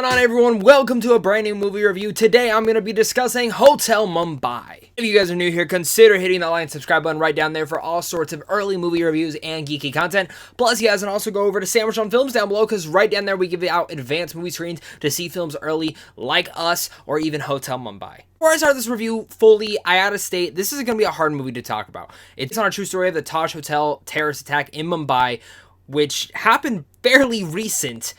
on, everyone? Welcome to a brand new movie review. Today I'm going to be discussing Hotel Mumbai. If you guys are new here, consider hitting that like and subscribe button right down there for all sorts of early movie reviews and geeky content. Plus, you guys can also go over to Sandwich on Films down below, because right down there we give out advanced movie screens to see films early like Us or even Hotel Mumbai. Before I start this review fully, I gotta state, this is going to be a hard movie to talk about. It's on a true story of the Taj Hotel terrorist attack in Mumbai, which happened fairly recent.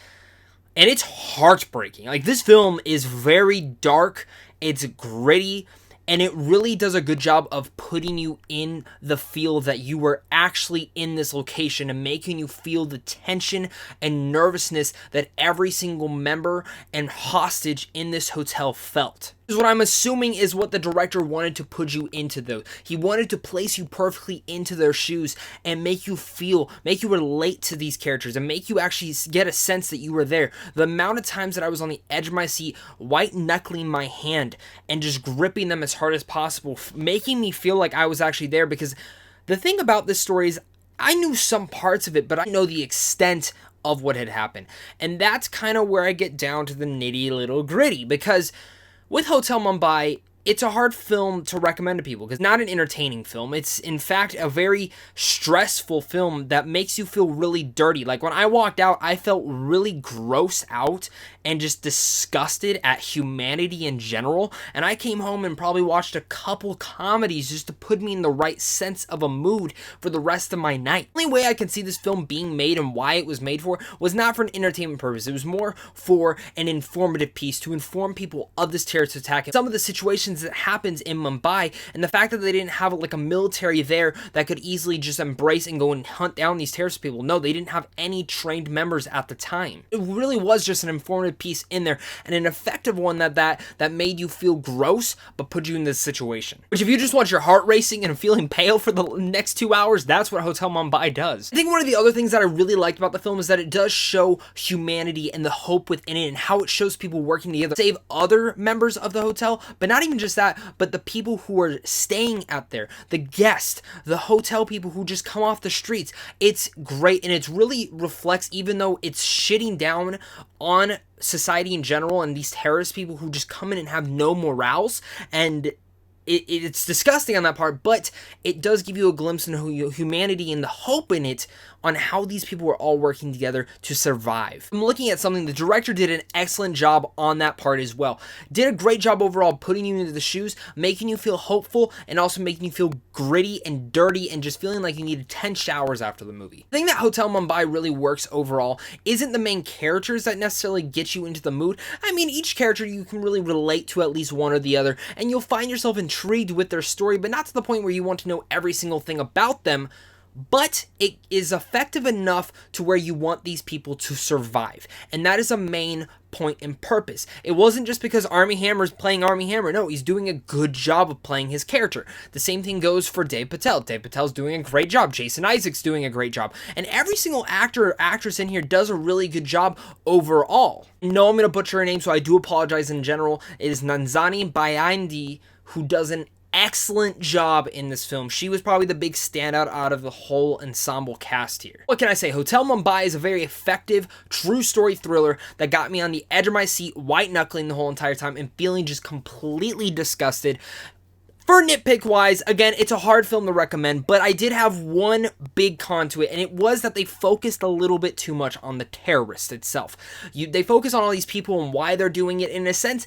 And it's heartbreaking. Like, this film is very dark, it's gritty, and it really does a good job of putting you in the feel that you were actually in this location and making you feel the tension and nervousness that every single member and hostage in this hotel felt. Is what I'm assuming is what the director wanted to put you into, though. He wanted to place you perfectly into their shoes and make you feel, make you relate to these characters and make you actually get a sense that you were there. The amount of times that I was on the edge of my seat, white knuckling my hand and just gripping them as hard as possible, making me feel like I was actually there, because the thing about this story is I knew some parts of it, but I know the extent of what had happened. And that's kind of where I get down to the nitty little gritty, because with Hotel Mumbai, it's a hard film to recommend to people because it's not an entertaining film. It's, in fact, a very stressful film that makes you feel really dirty. Like, when I walked out, I felt really grossed out and just disgusted at humanity in general. And I came home and probably watched a couple comedies just to put me in the right sense of a mood for the rest of my night. The only way I can see this film being made and why it was made for was not for an entertainment purpose. It was more for an informative piece to inform people of this terrorist attack and some of the situations that happens in Mumbai, and the fact that they didn't have like a military there that could easily just embrace and go and hunt down these terrorist people. No, they didn't have any trained members at the time. It really was just an informative piece in there, and an effective one that made you feel gross but put you in this situation. Which, if you just want your heart racing and feeling pale for the next 2 hours, that's what Hotel Mumbai does. I think one of the other things that I really liked about the film is that it does show humanity and the hope within it, and how it shows people working together to save other members of the hotel, but not even just that, but the people who are staying out there, the guests, the hotel people who just come off the streets. It's great, and it really reflects, even though it's shitting down on society in general and these terrorist people who just come in and have no morals, and it's disgusting on that part, but it does give you a glimpse into humanity and the hope in it on how these people were all working together to survive. I'm looking at something, the director did an excellent job on that part as well. Did a great job overall putting you into the shoes, making you feel hopeful, and also making you feel gritty and dirty and just feeling like you needed 10 showers after the movie. The thing that Hotel Mumbai really works overall isn't the main characters that necessarily get you into the mood. I mean, each character you can really relate to at least one or the other, and you'll find yourself intrigued with their story, but not to the point where you want to know every single thing about them. But it is effective enough to where you want these people to survive. And that is a main point and purpose. It wasn't just because Armie Hammer is playing Armie Hammer. No, he's doing a good job of playing his character. The same thing goes for Dev Patel. Dev Patel's doing a great job. Jason Isaacs doing a great job. And every single actor or actress in here does a really good job overall. No, I'm going to butcher her name, so I do apologize in general. It is Nazanin Boniadi, who does an excellent job in this film. She was probably the big standout out of the whole ensemble cast here. What can I say? Hotel Mumbai is a very effective, true story thriller that got me on the edge of my seat, white knuckling the whole entire time and feeling just completely disgusted. For nitpick wise, again, it's a hard film to recommend, but I did have one big con to it, and it was that they focused a little bit too much on the terrorist itself. They focus on all these people and why they're doing it. In a sense,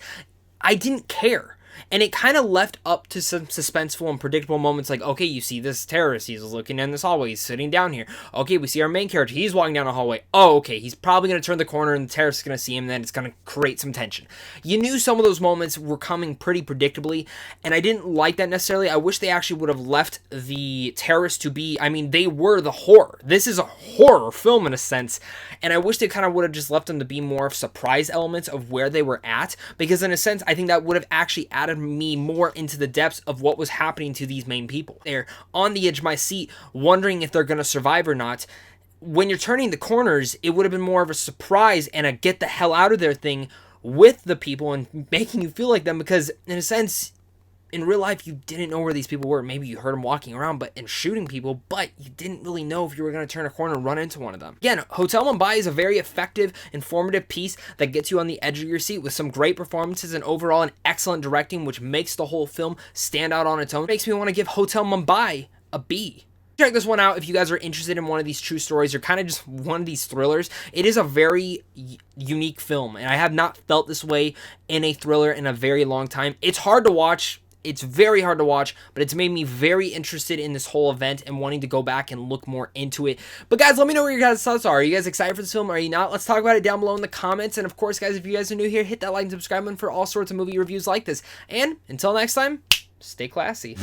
I didn't care. And it kind of left up to some suspenseful and predictable moments like, okay, you see this terrorist, he's looking in this hallway, he's sitting down here. Okay, we see our main character, he's walking down a hallway. Oh, okay, he's probably going to turn the corner and the terrorist is going to see him, and then it's going to create some tension. You knew some of those moments were coming pretty predictably, and I didn't like that necessarily. I wish they actually would have left the terrorists to be, I mean, they were the horror. This is a horror film in a sense, and I wish they kind of would have just left them to be more of surprise elements of where they were at, because in a sense, I think that would have actually added me more into the depths of what was happening to these main people. They're on the edge of my seat, wondering if they're going to survive or not. When you're turning the corners, it would have been more of a surprise and a get the hell out of there thing with the people and making you feel like them, because in a sense, in real life, you didn't know where these people were. Maybe you heard them walking around and shooting people, but you didn't really know if you were going to turn a corner and run into one of them. Again, Hotel Mumbai is a very effective, informative piece that gets you on the edge of your seat with some great performances and overall an excellent directing, which makes the whole film stand out on its own. It makes me want to give Hotel Mumbai a B. Check this one out if you guys are interested in one of these true stories or kind of just one of these thrillers. It is a very unique film, and I have not felt this way in a thriller in a very long time. It's hard to watch. It's very hard to watch, but it's made me very interested in this whole event and wanting to go back and look more into it. But guys, let me know what your guys' thoughts are. Are you guys excited for this film? Are you not? Let's talk about it down below in the comments. And of course, guys, if you guys are new here, hit that like and subscribe button for all sorts of movie reviews like this. And until next time, stay classy.